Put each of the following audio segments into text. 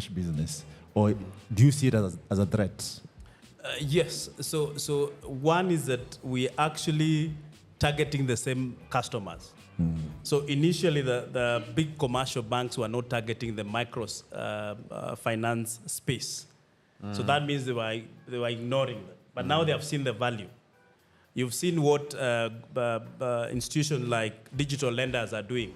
niche business? Or do you see it as a threat? Yes. So one is that we actually targeting the same customers. So initially, the big commercial banks were not targeting the micro finance space. So that means they were ignoring them. But now they have seen the value. You've seen what institutions like digital lenders are doing.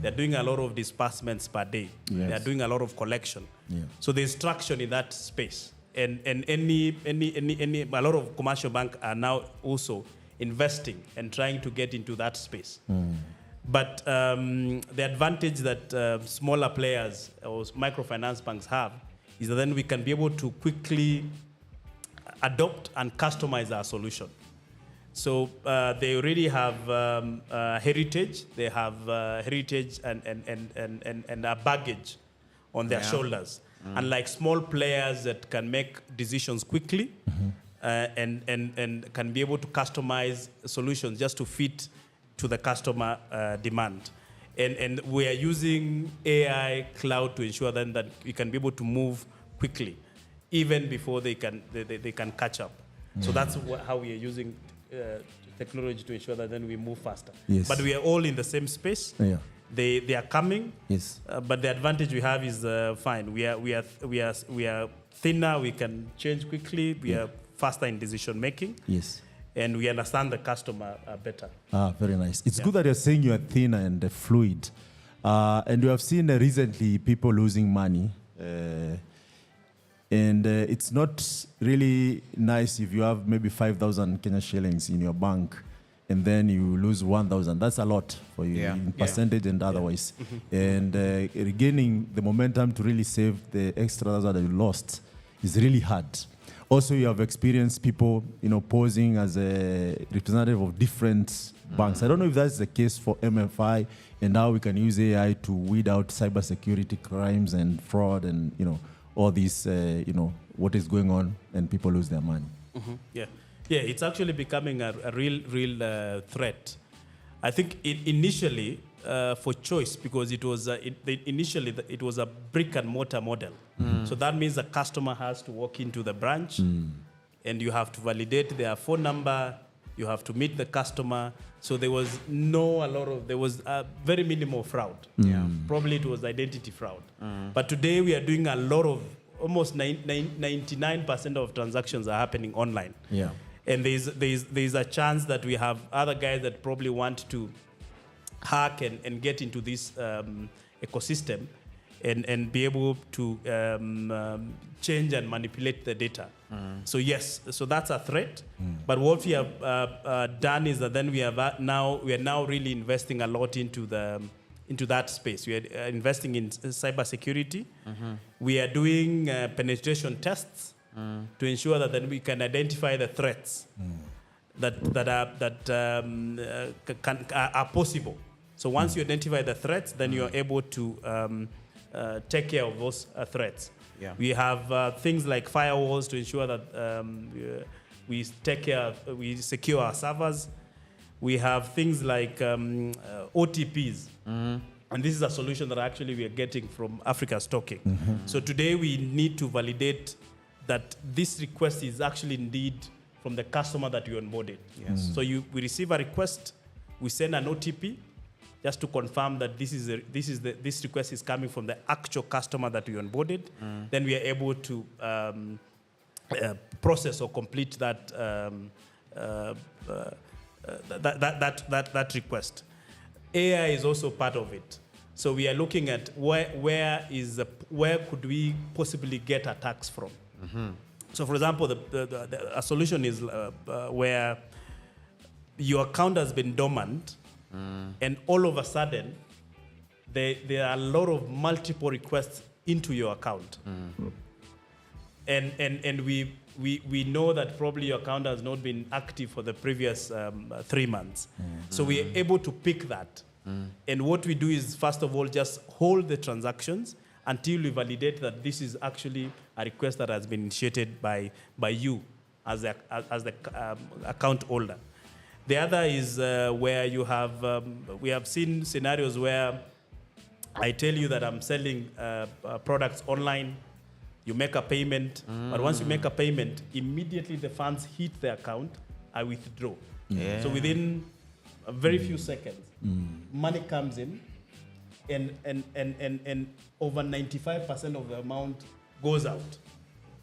They're doing a lot of disbursements per day. Yes. They're doing a lot of collection. Yeah. So there's traction in that space. And a lot of commercial banks are now also investing and trying to get into that space. But the advantage that smaller players or microfinance banks have is that then we can be able to quickly adopt and customize our solution. So they already have heritage. They have heritage and a baggage on their shoulders. Unlike small players that can make decisions quickly and can be able to customize solutions just to fit to the customer demand. And we are using AI cloud to ensure then that we can be able to move quickly, even before they can catch up. So that's how we are using technology to ensure that then we move faster. Yes. But we are all in the same space. Yeah. They are coming. Yes. But the advantage we have is fine. We are thinner. We can change quickly. We are faster in decision making. Yes. And we understand the customer better. Very nice. It's good that you're saying you are thin and fluid. And you have seen recently people losing money. And it's not really nice if you have maybe 5,000 Kenya shillings in your bank and then you lose 1,000. That's a lot for you in percentage and otherwise. And regaining the momentum to really save the extra that you lost is really hard. Also, you have experienced people, posing as a representative of different banks. I don't know if that's the case for MFI and how we can use AI to weed out cybersecurity crimes and fraud and, all these, what is going on and people lose their money. Yeah, it's actually becoming a real threat. I think initially for choice, because it was initially it was a brick and mortar model. So that means the customer has to walk into the branch and you have to validate their phone number, you have to meet the customer. So there was very minimal fraud. Probably it was identity fraud. But today we are doing a lot of, almost 99% of transactions are happening online. Yeah. And there's a chance that we have other guys that probably want to hack and get into this ecosystem and be able to change and manipulate the data. So yes, so that's a threat. But what we have done is that then we are now really investing a lot into that space. We are investing in cybersecurity. We are doing penetration tests to ensure that then we can identify the threats that are possible. So once you identify the threats, then you are able to take care of those threats. Yeah. We have things like firewalls to ensure that we secure our servers. We have things like OTPs. And this is a solution that actually we are getting from Africa Stocking. So today we need to validate that this request is actually indeed from the customer that you onboarded. Yes. So we receive a request, we send an OTP just to confirm that this request is coming from the actual customer that we onboarded. Then we are able to process or complete that request. AI is also part of it. So we are looking at where could we possibly get attacks from. So for example, a solution is where your account has been dormant, and all of a sudden there are a lot of multiple requests into your account, and we know that probably your account has not been active for the previous 3 months. So we are able to pick that. And what we do is, first of all, just hold the transactions until we validate that this is actually a request that has been initiated by you as the account holder. The other is where you have, we have seen scenarios where I tell you that I'm selling products online. You make a payment, but once you make a payment, immediately the funds hit the account, I withdraw. Yeah. So within a very few seconds, money comes in, and over 95% of the amount goes out.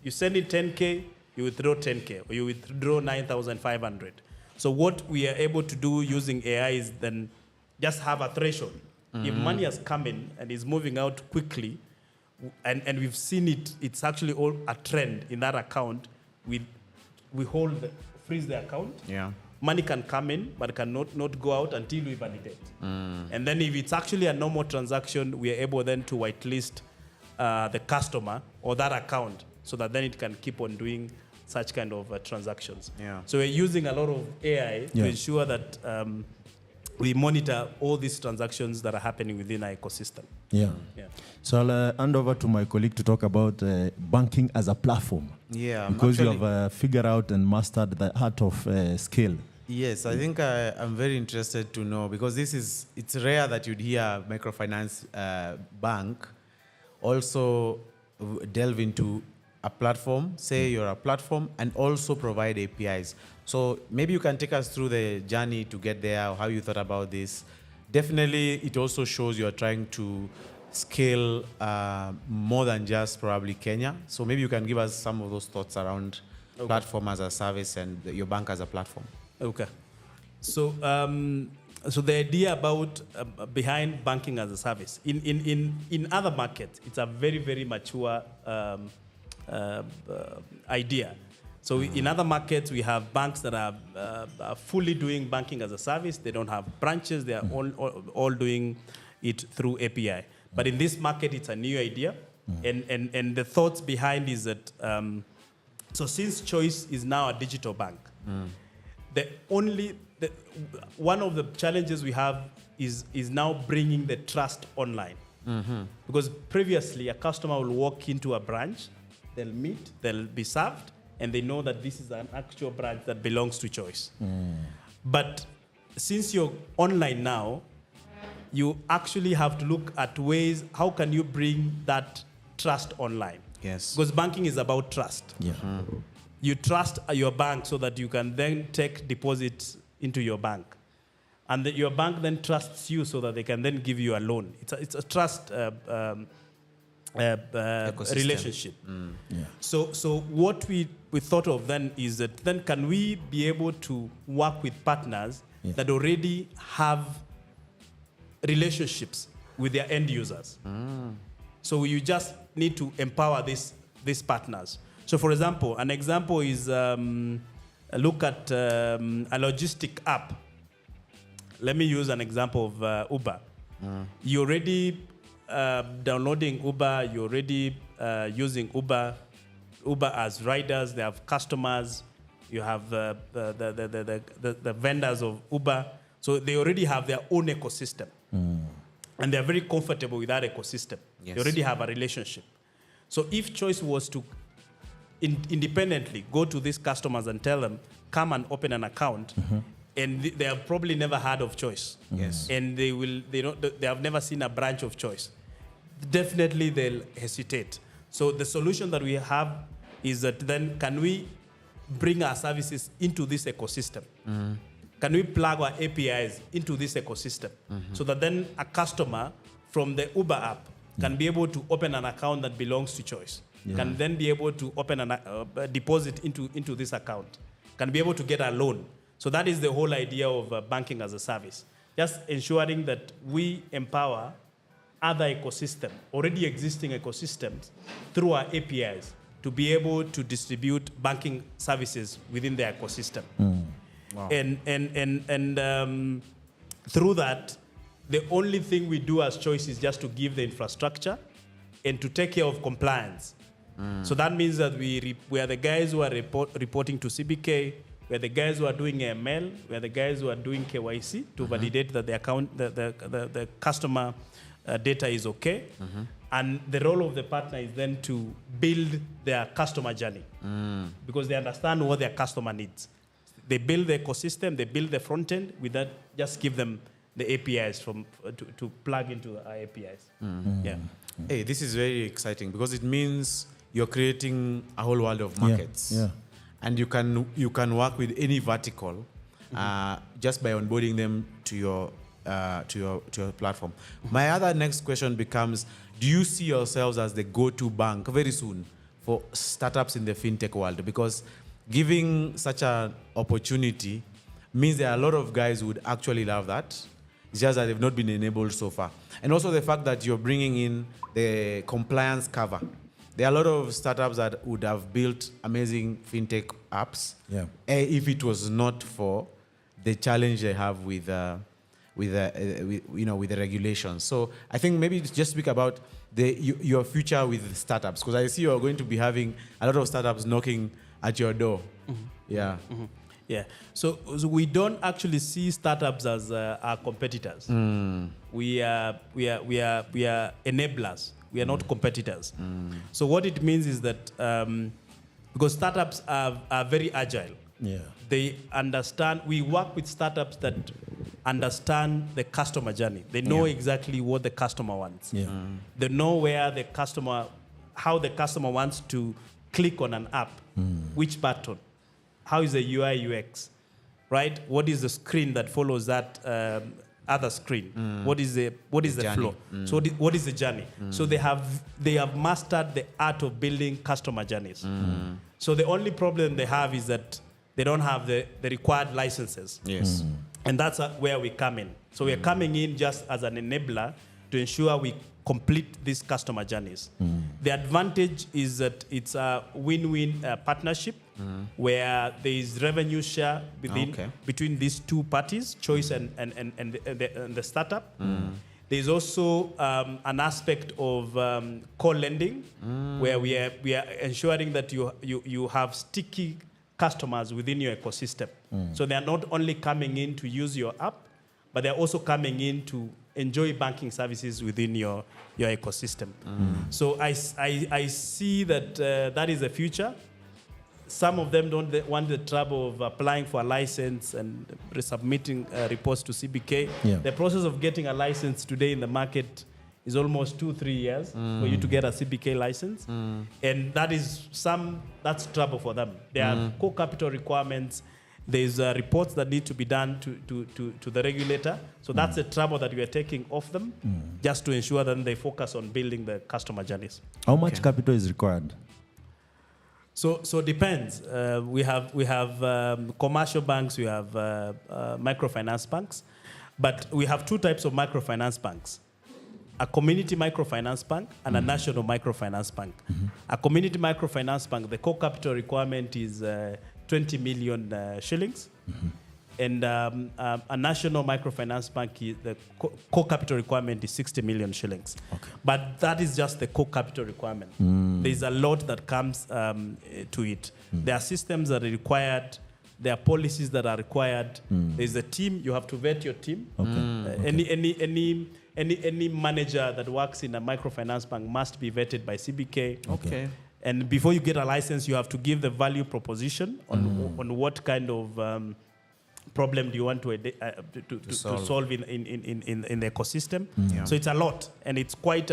You send in 10K, you withdraw 10K, or you withdraw 9,500. So what we are able to do using AI is then just have a threshold. If money has come in and is moving out quickly, and we've seen it's actually all a trend in that account, we freeze the account. Yeah. Money can come in, but cannot not go out until we validate. And then if it's actually a normal transaction, we are able then to whitelist the customer or that account so that then it can keep on doing such kind of transactions. Yeah. So we're using a lot of AI to ensure that we monitor all these transactions that are happening within our ecosystem. Yeah. So I'll hand over to my colleague to talk about banking as a platform. Yeah. Because you have figured out and mastered the art of scale. Yes, I think I'm very interested to know, because it's rare that you'd hear microfinance bank also delve into a platform, say you're a platform, and also provide APIs. So maybe you can take us through the journey to get there, or how you thought about this. Definitely, it also shows you're trying to scale more than just probably Kenya. So maybe you can give us some of those thoughts around platform as a service and your bank as a platform. Okay. So so the idea about behind banking as a service in other markets, it's a very, very mature idea. So in other markets, we have banks that are fully doing banking as a service. They don't have branches. They are all doing it through API. But in this market, it's a new idea. And the thoughts behind is that, so since Choice is now a digital bank, one of the challenges we have is now bringing the trust online. Because previously, a customer will walk into a branch, they'll meet, they'll be served, and they know that this is an actual branch that belongs to Choice. But since you're online now, you actually have to look at ways, how can you bring that trust online? Yes. Because banking is about trust. Yeah. You trust your bank so that you can then take deposits into your bank. And your bank then trusts you so that they can then give you a loan. It's a trust relationship. So what we thought of then is that then can we be able to work with partners that already have relationships with their end users. So you just need to empower these partners. So for example, an example is look at a logistic app. Let me use an example of Uber. You already downloading Uber, you're already using Uber as riders, they have customers, you have the vendors of Uber. So they already have their own ecosystem. And they're very comfortable with that ecosystem. Yes. They already have a relationship. So if Choice was to independently go to these customers and tell them, come and open an account, and they have probably never heard of Choice. Yes. And they have never seen a branch of Choice. Definitely they'll hesitate. So the solution that we have is that then can we bring our services into this ecosystem? Can we plug our APIs into this ecosystem so that then a customer from the Uber app can be able to open an account that belongs to Choice, can then be able to open a deposit into this account, can be able to get a loan. So that is the whole idea of banking as a service. Just ensuring that we empower other ecosystems, already existing ecosystems, through our APIs to be able to distribute banking services within the ecosystem. Wow. And through that, the only thing we do as Choice is just to give the infrastructure and to take care of compliance. So that means that we are the guys who are reporting to CBK, we are the guys who are doing AML, we are the guys who are doing KYC to validate that the account, the customer data is okay. And the role of the partner is then to build their customer journey because they understand what their customer needs. They build the ecosystem, they build the front end, with that just give them the APIs to plug into our APIs. Yeah. Hey, this is very exciting because it means you're creating a whole world of markets. Yeah. And you can work with any vertical just by onboarding them to your platform. My other next question becomes, do you see yourselves as the go-to bank very soon for startups in the fintech world? Because giving such an opportunity means there are a lot of guys who would actually love that. It's just that they've not been enabled so far. And also the fact that you're bringing in the compliance cover. There are a lot of startups that would have built amazing fintech apps if it was not for the challenge they have with the regulations. So I think maybe just speak about your future with startups, because I see you're going to be having a lot of startups knocking at your door. Yeah. Yeah. So we don't actually see startups as our competitors. We are enablers. We are not competitors. So what it means is that because startups are very agile. Yeah. They understand. We work with startups that understand the customer journey. They know exactly what the customer wants. Yeah. They know how the customer wants to click on an app, which button, how is the UI UX, right? What is the screen that follows that other screen? What is the flow? So what is the journey? So they have mastered the art of building customer journeys. So the only problem they have is that they don't have the required licenses. Yes. And that's where we come in. So we're coming in just as an enabler to ensure we complete these customer journeys. The advantage is that it's a win-win partnership where there is revenue share between these two parties, Choice and the startup. There's also an aspect of co-lending where we are ensuring that you have sticky customers within your ecosystem. So they are not only coming in to use your app, but they're also coming in to enjoy banking services within your ecosystem. So I see that that is the future. Some of them don't want the trouble of applying for a license and resubmitting reports to CBK. Yeah. The process of getting a license today in the market is almost 2-3 years for you to get a CBK license. And that's trouble for them. There are core capital requirements. There's reports that need to be done to the regulator. So that's the trouble that we are taking off them just to ensure that they focus on building the customer journeys. How much capital is required? So it depends. We have commercial banks, we have microfinance banks, but we have two types of microfinance banks. A community microfinance bank and a national microfinance bank. A community microfinance bank, the core capital requirement is 20 million shillings. And a national microfinance bank, the core capital requirement is 60 million shillings. Okay. But that is just the core capital requirement. There's a lot that comes to it. There are systems that are required. There are policies that are required. There's a team. You have to vet your team. Any manager that works in a microfinance bank must be vetted by CBK. Okay. And before you get a license, you have to give the value proposition on what kind of problem do you want to solve in the ecosystem. So it's a lot, and it's quite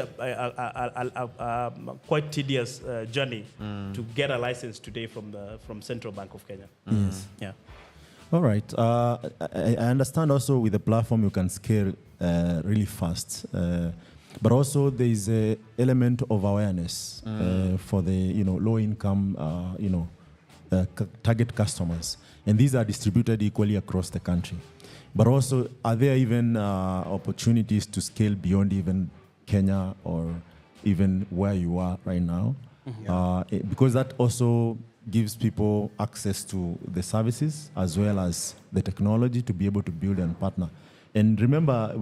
quite tedious journey to get a license today from Central Bank of Kenya. Yes. Yeah. All right. I understand also with the platform you can scale really fast, but also there is an element of awareness for the low income target customers, and these are distributed equally across the country. But also, are there even opportunities to scale beyond even Kenya or even where you are right now? Because that also gives people access to the services as well as the technology to be able to build and partner. And remember,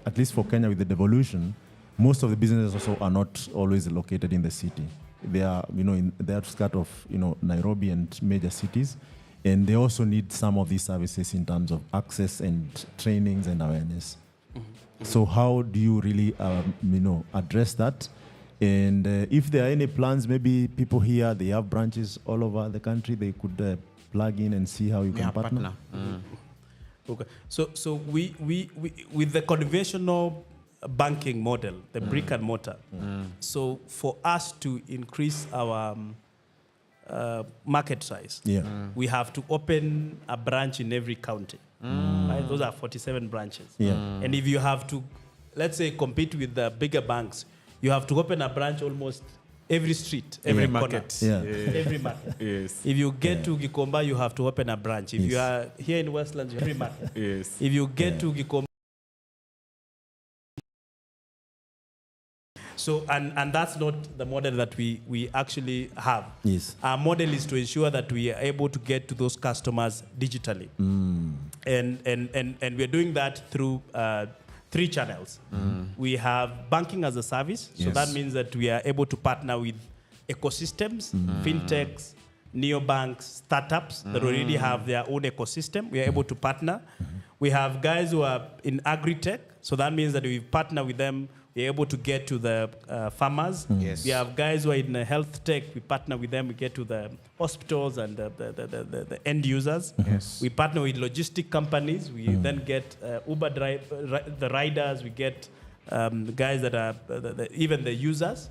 at least for Kenya, with the devolution, most of the businesses also are not always located in the city. They are, in the outskirts of, Nairobi and major cities, and they also need some of these services in terms of access and trainings and awareness. So how do you really, address that? And if there are any plans, maybe people here, they have branches all over the country, they could plug in and see how you can partner. Okay. So we with the conventional banking model, the brick and mortar. So for us to increase our market size, we have to open a branch in every county. Right? Those are 47 branches. And if you have to, let's say, compete with the bigger banks, you have to open a branch almost every street, every market. Every market. Yes. If you get to Gikomba, you have to open a branch. If you are here in Westlands, every market. Yes. If you get to Gikomba, so and that's not the model that we actually have. Yes. Our model is to ensure that we are able to get to those customers digitally, and we're doing that through 3 channels. We have banking as a service, so that means that we are able to partner with ecosystems, fintechs, neobanks, startups that already have their own ecosystem. We are able to partner. We have guys who are in agri-tech, so that means that we partner with them. We're able to get to the farmers. Yes. We have guys who are in health tech. We partner with them. We get to the hospitals and the end users. Yes. We partner with logistic companies. We then get Uber the riders. We get guys that are even the users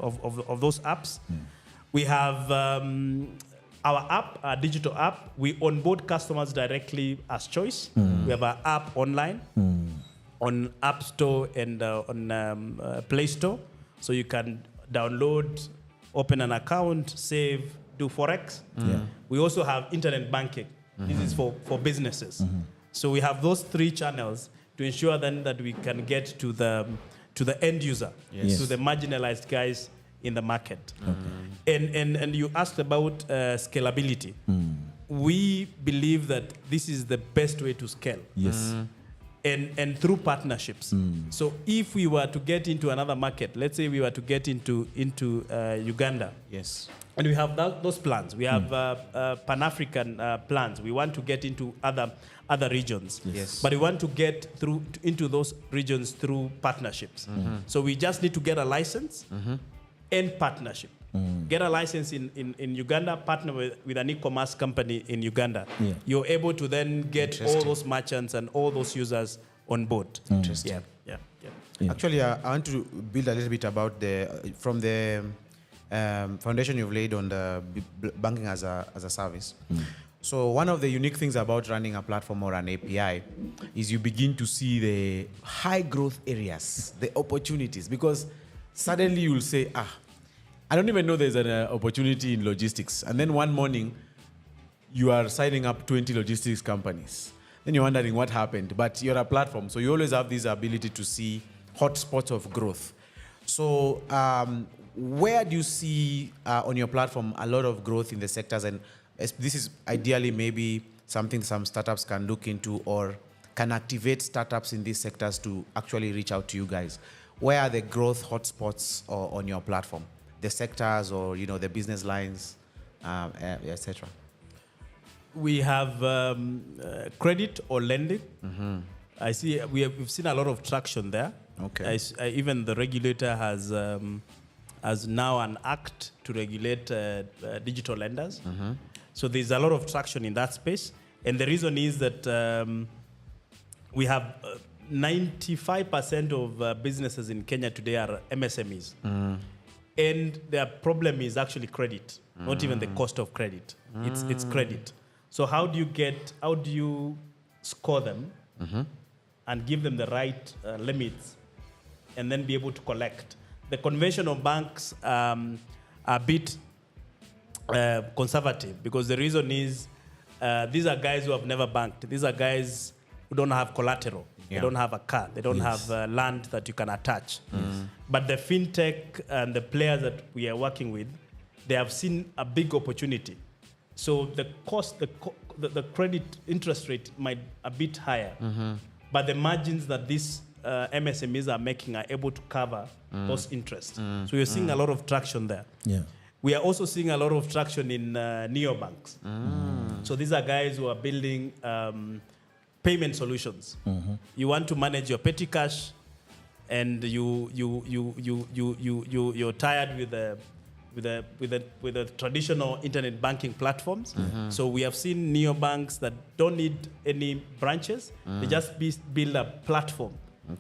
of those apps. We have our app, our digital app. We onboard customers directly as choice. We have our app online. On App Store and on Play Store. So you can download, open an account, save, do Forex. We also have internet banking. This is for businesses. So we have those 3 channels to ensure then that we can get to the end user, to the marginalized guys in the market. And you asked about scalability. We believe that this is the best way to scale. Yes. And through partnerships. So if we were to get into another market, let's say we were to get into Uganda. Yes. And we have those plans. We have Pan-African plans. We want to get into other regions. Yes. But we want to get into those regions through partnerships. So we just need to get a license and partnership. Get a license in Uganda, partner with an e-commerce company inUganda. You're able to then get all those merchants and all those users on board. Interesting. Yeah. Actually, I want to build a little bit about from the foundation you've laid on the banking as a service. So one of the unique things about running a platform or an API is you begin to see the high growth areas, the opportunities, because suddenly you'll say, I don't even know there's an opportunity in logistics. And then one morning, you are signing up 20 logistics companies. Then you're wondering what happened. But you're a platform, so you always have this ability to see hotspots of growth. So where do you see on your platform a lot of growth in the sectors? And this is ideally maybe something some startups can look into or can activate startups in these sectors to actually reach out to you guys. Where are the growth hotspots on your platform? The sectors or the business lines, etc. We have credit or lending. I see we've seen a lot of traction there. Okay. Even the regulator has now an act to regulate digital lenders. So there's a lot of traction in that space, and the reason is that we have 95% of businesses in Kenya today are MSMEs. And their problem is actually credit, not even the cost of credit. It's credit. So how do you score them and give them the right limits and then be able to collect? The conventional banks are a bit conservative because the reason is these are guys who have never banked. These are guys who don't have collateral. They don't have a car. They don't have land that you can attach. But the fintech and the players that we are working with, they have seen a big opportunity. So the cost, the credit interest rate might a bit higher, but the margins that these MSMEs are making are able to cover those interests. So you're seeing a lot of traction there. Yeah. We are also seeing a lot of traction in neobanks. So these are guys who are building payment solutions. You want to manage your petty cash, and you're tired with the traditional internet banking platforms. So we have seen neobanks that don't need any branches. They just build a platform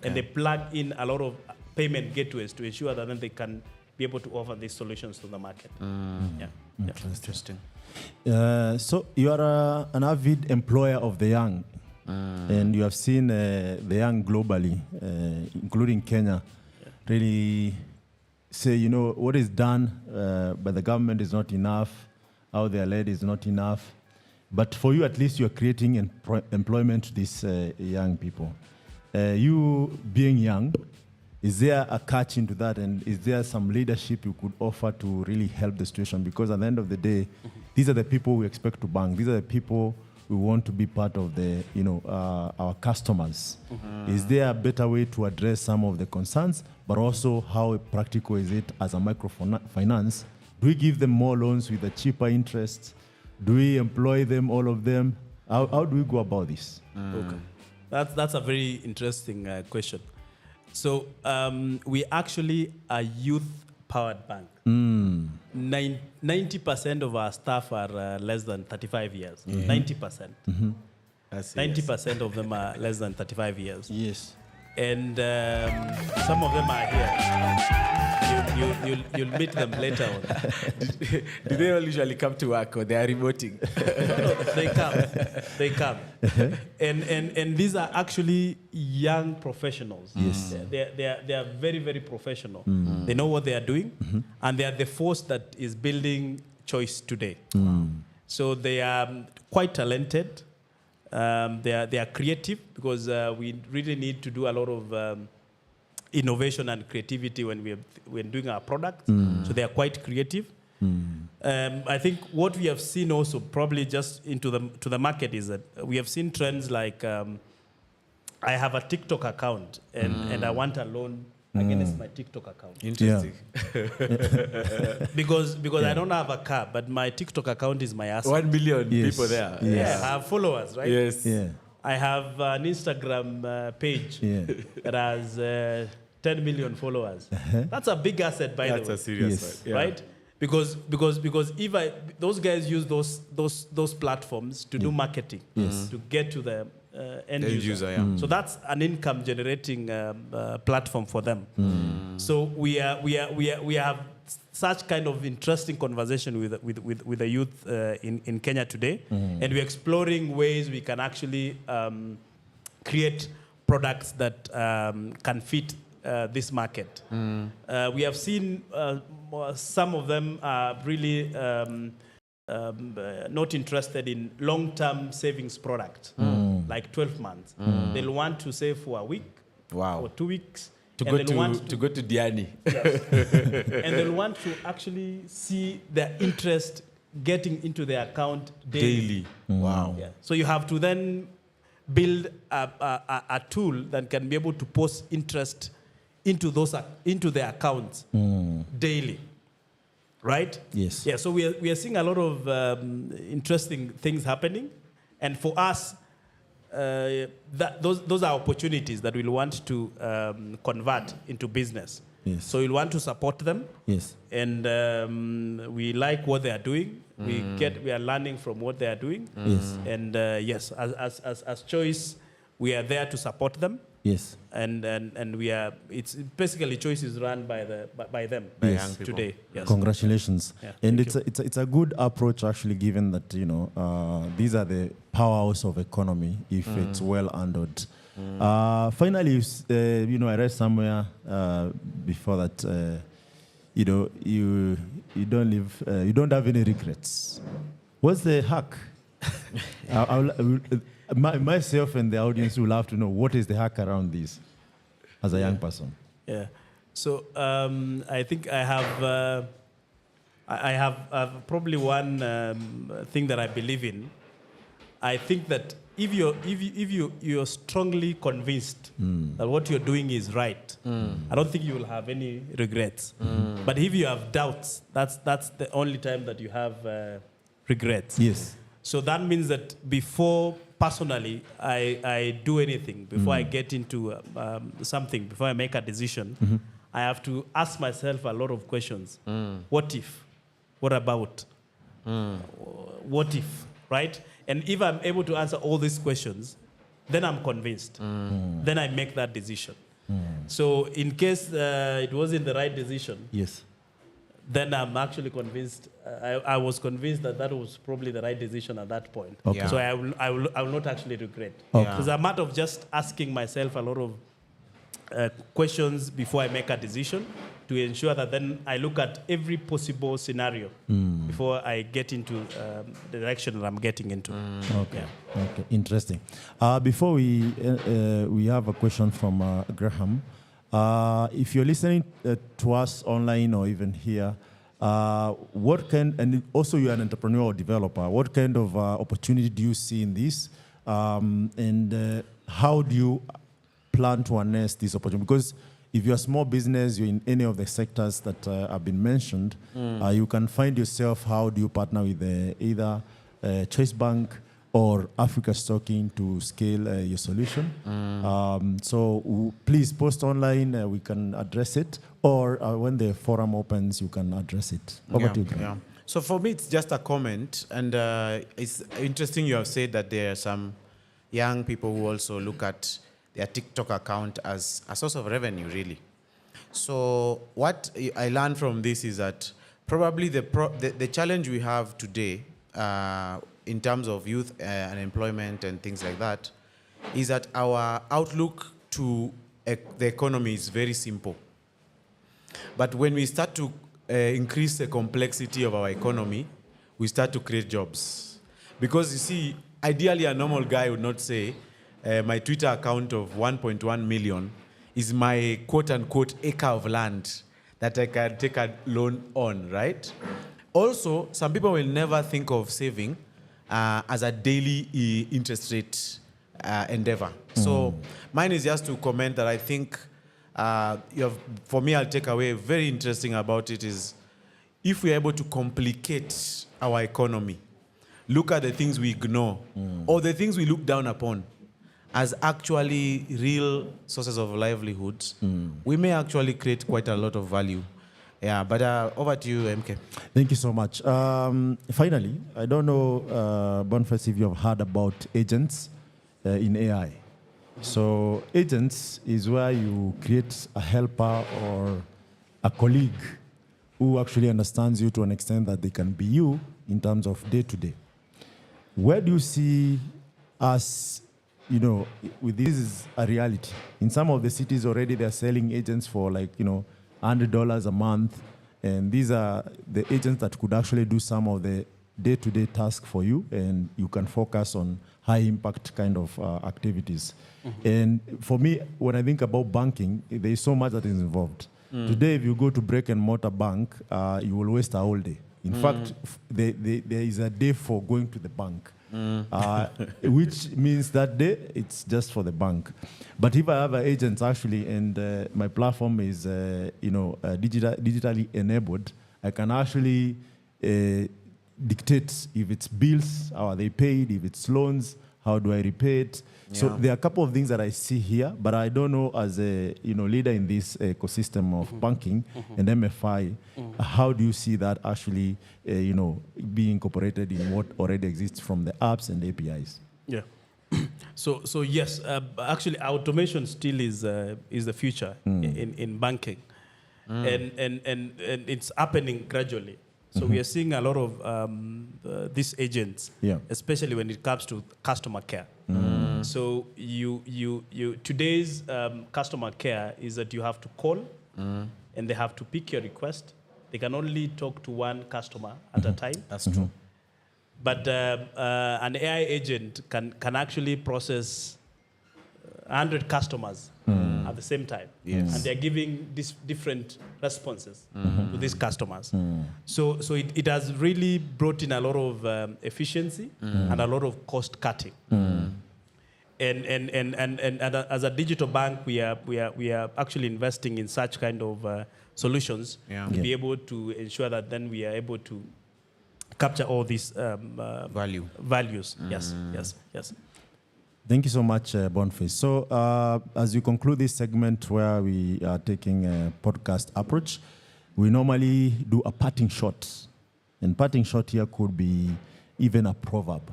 and they plug in a lot of payment gateways to ensure that then they can be able to offer these solutions to the market. Yeah. Interesting. So you are an avid employer of the young, and you have seen the young globally, including Kenya, really say, you know, what is done by the government is not enough, how they are led is not enough. But for you, at least, you are creating employment to these young people. You being young, is there a catch into that, and is there some leadership you could offer to really help the situation? Because at the end of the day, these are the people we expect to bank. These are the people we want to be part of the, our customers. Is there a better way to address some of the concerns, but also how practical is it as a microfinance? Do we give them more loans with a cheaper interest? Do we employ them, all of them? How do we go about this? Okay. That's a very interesting question. So we actually are youth-powered bank. 90% of our staff are less than 35 years. 90%. 90% of them are less than 35 years. Yes. And some of them are here. You'll meet them later on. Do they all usually come to work or they are remoting? No, they come. And these are actually young professionals. Yes. They are very, very professional. They know what they are doing, and they are the force that is building choice today. So they are quite talented. They are creative, because we really need to do a lot of innovation and creativity when we're doing our products. So they are quite creative. I think what we have seen also, probably just into the market, is that we have seen trends like I have a TikTok account and I want a loan against my TikTok account. Interesting. Yeah. because I don't have a car, but my TikTok account is my asset. 1 million Yes. people there. Yes. Yeah, I have followers, right? Yes. Yeah. I have an Instagram page that has 10 million followers. That's a big asset, by the way. That's a serious Yes. one. Yeah. Right? Because if those guys use those platforms to do marketing, to get to the end user. yeah. So that's an income generating platform for them. So we have such kind of interesting conversation with the youth in Kenya today, and we're exploring ways we can actually create products that can fit this market. We have seen some of them are really not interested in long-term savings product, like 12 months. They'll want to save for a week or 2 weeks. To go to Diani. Yes. And they'll want to actually see their interest getting into their account daily. Wow. Yeah. So you have to then build a tool that can be able to post interest into their accounts daily. Right? Yes. Yeah. So we are seeing a lot of interesting things happening, and for us, those are opportunities that we'll want to convert into business. Yes. So we'll want to support them. Yes. And we like what they are doing. We are learning from what they are doing. Yes. And yes, as Choice, we are there to support them. Yes. And it's basically Choice is run by them Yes. today. Yes. Congratulations. Yeah, And thank it's a good approach, actually, given that these are the powerhouse of economy if it's well handled. Finally, I read somewhere before that you don't have any regrets. What's the hack? Myself and the audience will have to know, what is the hack around this as a young person? Yeah. So I think I have probably one thing that I believe in. I think that if you're strongly convinced that what you're doing is right, I don't think you will have any regrets. But if you have doubts, that's the only time that you have regrets. Yes. So that means that before personally I do anything, before I get into something, before I make a decision, I have to ask myself a lot of questions. What if? What about? What if? Right? And if I'm able to answer all these questions, then I'm convinced. Then I make that decision. So in case it wasn't the right decision, Yes. then I'm actually convinced. I was convinced that was probably the right decision at that point. Okay. Yeah. So I will not actually regret. Okay. It's a matter of just asking myself a lot of questions before I make a decision to ensure that then I look at every possible scenario before I get into the direction that I'm getting into. Okay. Yeah. Okay. Interesting. Before we have a question from Graham. If you're listening to us online or even here, and also you're an entrepreneur or developer, what kind of opportunity do you see in this? And how do you plan to harness this opportunity? Because if you're a small business, you're in any of the sectors that have been mentioned, you can find yourself, how do you partner with either Choice Bank or Africa Stocking to scale your solution? So please post online, we can address it, or when the forum opens, you can address it. Over to you, Graham. Yeah. So for me, it's just a comment, and it's interesting you have said that there are some young people who also look at their TikTok account as a source of revenue, really. So what I learned from this is that probably the challenge we have today in terms of youth unemployment and things like that is that our outlook to the economy is very simple. But when we start to increase the complexity of our economy, we start to create jobs. Because you see, ideally a normal guy would not say, my Twitter account of 1.1 million is my quote-unquote acre of land that I can take a loan on, right? Also, some people will never think of saving as a daily interest rate endeavor. So mine is just to comment that I think, for me, I'll take away very interesting about it is if we're able to complicate our economy, look at the things we ignore or the things we look down upon as actually real sources of livelihoods, we may actually create quite a lot of value. Yeah, but over to you, MK. Thank you so much. Finally, I don't know, Bonface, if you have heard about agents in AI. So agents is where you create a helper or a colleague who actually understands you to an extent that they can be you in terms of day-to-day. Where do you see us, with this is a reality? In some of the cities already, they're selling agents for $100 a month. And these are the agents that could actually do some of the day-to-day tasks for you, and you can focus on high-impact kind of activities. And for me, when I think about banking, there is so much that is involved. Today, if you go to brick-and-mortar bank, you will waste a whole day. In fact, there is a day for going to the bank, which means that day it's just for the bank. But if I have agents actually, and my platform is digitally enabled, I can actually dictate if it's bills, how are they paid, if it's loans, how do I repay it. Yeah. So there are a couple of things that I see here, but I don't know, as a leader in this ecosystem of banking and MFI, how do you see that actually being incorporated in what already exists from the apps and the APIs? Yeah. So yes, actually automation still is the future in banking, and it's happening gradually. So we are seeing a lot of these agents, especially when it comes to customer care. So today's customer care is that you have to call and they have to pick your request. They can only talk to one customer at a time. That's true. But an AI agent can actually process 100 customers at the same time. Yes. And they're giving different responses to these customers. So it has really brought in a lot of efficiency and a lot of cost cutting. And as a digital bank, we are actually investing in such kind of solutions to be able to ensure that then we are able to capture all these values. Yes. Thank you so much, Bonface. So, as we conclude this segment where we are taking a podcast approach, we normally do a parting shot. And parting shot here could be even a proverb,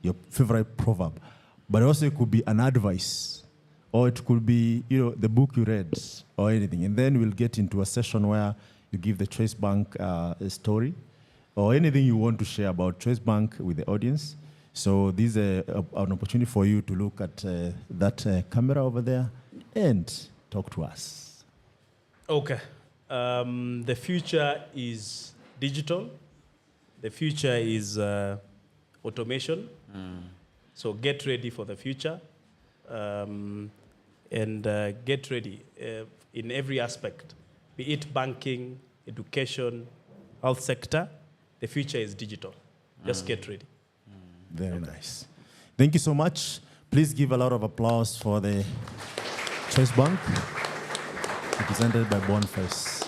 your favorite proverb. But also it could be an advice, or it could be, the book you read or anything. And then we'll get into a session where you give the Choice Bank a story or anything you want to share about Choice Bank with the audience. So this is an opportunity for you to look at that camera over there and talk to us. Okay. The future is digital. The future is automation. So get ready for the future. And get ready in every aspect, be it banking, education, health sector. The future is digital. Just get ready. Very nice. Thank you so much. Please give a lot of applause for the Choice Bank, represented by Bonface.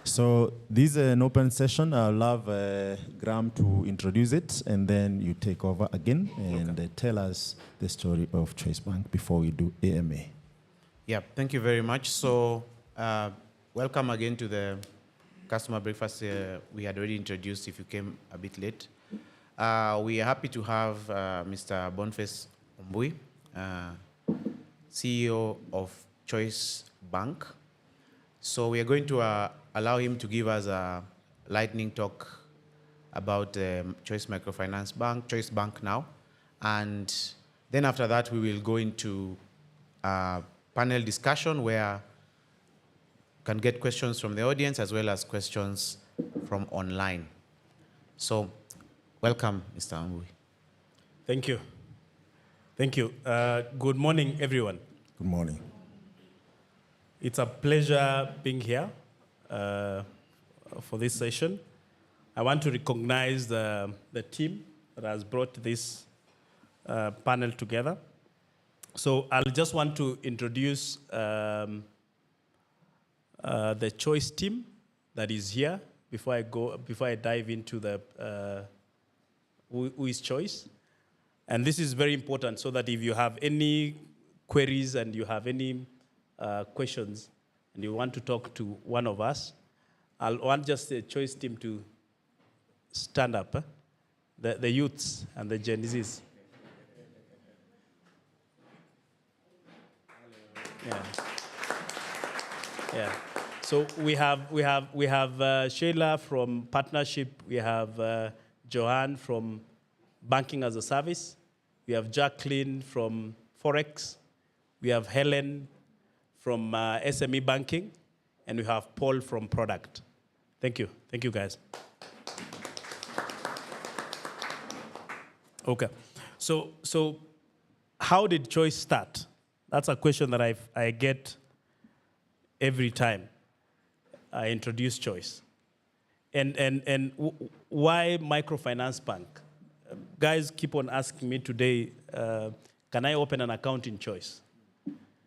So this is an open session. I'll love Graham to introduce it, and then you take over again and tell us the story of Choice Bank before we do AMA. Yeah, thank you very much. So welcome again to the customer breakfast we had already introduced if you came a bit late. We are happy to have Mr. Bonface Ombui, CEO of Choice Bank. So we are going to allow him to give us a lightning talk about Choice Microfinance Bank, Choice Bank now. And then after that, we will go into a panel discussion where you can get questions from the audience as well as questions from online. So welcome, Mr. Ombui. Thank you. Thank you. Good morning, everyone. Good morning. It's a pleasure being here for this session. I want to recognize the team that has brought this panel together. So I'll just want to introduce the Choice team that is here before I dive into the who is Choice. And this is very important so that if you have any queries and you have any questions and you want to talk to one of us, I'll want just the Choice team to stand up, the youths and the Gen Zs. Yeah. Yeah. So we have Sheila from Partnership. We have Johan from Banking as a Service. We have Jacqueline from Forex. We have Helen from SME Banking. And we have Paul from Product. Thank you. Thank you, guys. Okay. So how did Choice start? That's a question that I get every time I introduce Choice. And why microfinance bank? Guys keep on asking me today, can I open an account in Choice?